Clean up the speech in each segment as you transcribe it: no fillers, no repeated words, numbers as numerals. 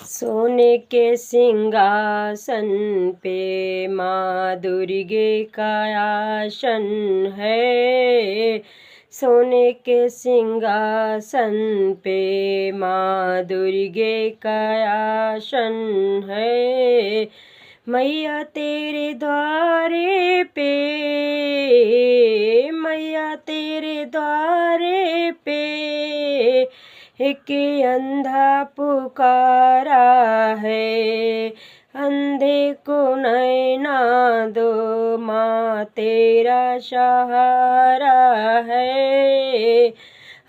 सोने के सिंहासन पे माँ दुर्गे का आसन है। सोने के सिंहासन पे माँ दुर्गे का आसन है। मैया तेरे द्वारे पे, मैया तेरे द्वारे पे एक अंधा पुकारा है। अंधे को नैना दो माँ तेरा सहारा है।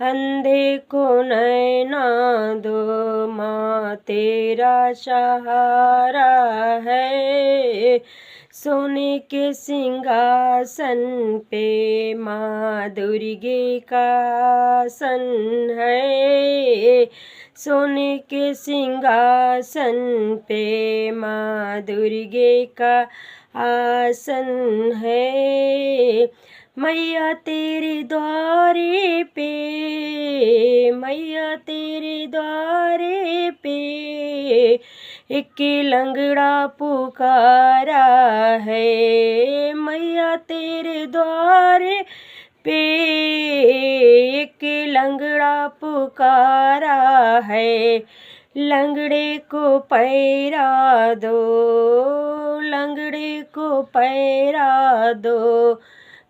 अंधे को नैना दो माँ तेरा सहारा है। सोने के सिंहासन पे माँ दुर्गे का आसन है। सोने के सिंहासन पे माँ दुर्गे का आसन है। मैया तेरे द्वारे पे, मैया तेरे द्वारे पे एक लंगड़ा पुकारा है। मैया तेरे द्वारे पे एक लंगड़ा पुकारा है। लंगड़े को पैरा दो, लंगड़े को पैरा दो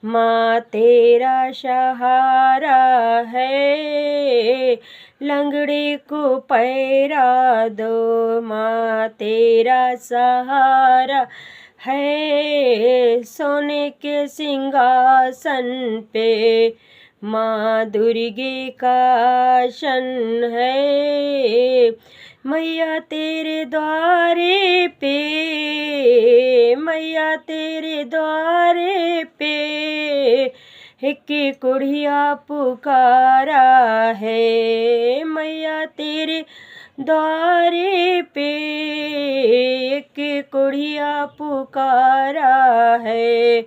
माँ तेरा सहारा है। लंगड़े को पैरा दो माँ तेरा सहारा है। सोने के सिंहासन पे माँ दुर्गे का आसन है। मैया तेरे द्वारे पे, मैया तेरे द्वारे पे एक कुड़िया पुकारा है। मैया तेरे द्वारे पे एक कुड़िया पुकारा है।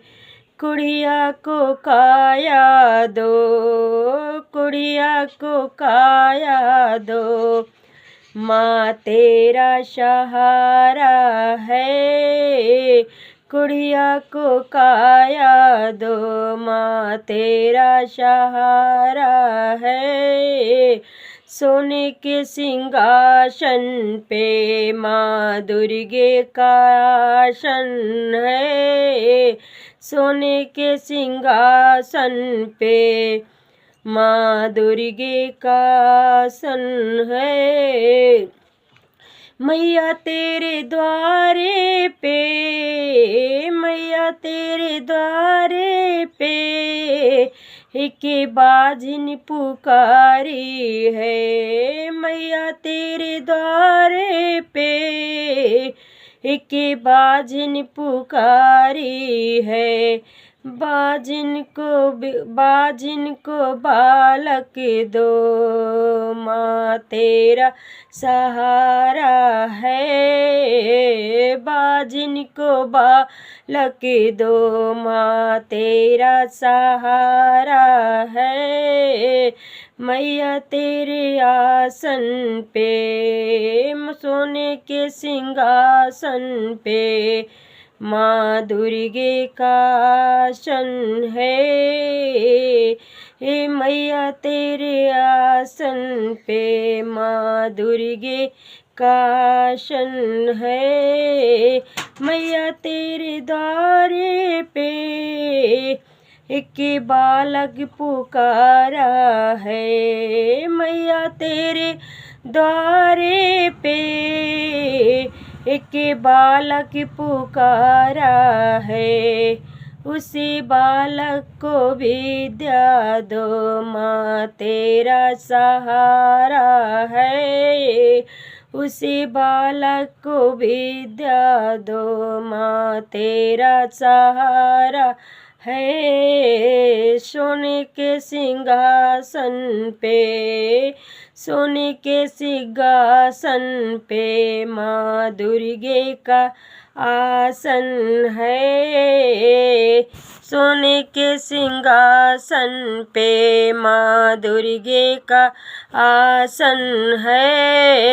कुड़िया को काया दो, कुड़िया को काया दो माँ तेरा सहारा है। कुड़िया को काया दो माँ तेरा सहारा है। सोने के सिंहासन पे माँ दुर्गे का आसन है। सोने के सिंहासन पे माँ दुर्गे का आसन है। मैया तेरे द्वारे पे, मैया तेरे द्वारे पे एक बाजिन पुकारी है। मैया तेरे द्वारे पे एक बाजिन पुकारी है। बाजिन को बालक दो माँ तेरा सहारा है। बाजिन को बालक दो माँ तेरा सहारा है। मैया तेरे आसन पे, सोने के सिंहासन पे माँ दुर्गे का आसन है। हे मैया तेरे आसन पे माँ दुर्गे का आसन है। मैया तेरे द्वारे पे एक बालक पुकारा है। मैया तेरे द्वारे पे एक बालक पुकारा है। उसी बालक को विद्या दो माँ तेरा सहारा है। उसी बालक को विद्या दो माँ तेरा सहारा है। सोने के सिंहासन पे, सोने के सिंहासन पे माँ दुर्गे का आसन है। सोने के सिंहासन पे माँ दुर्गे का आसन है।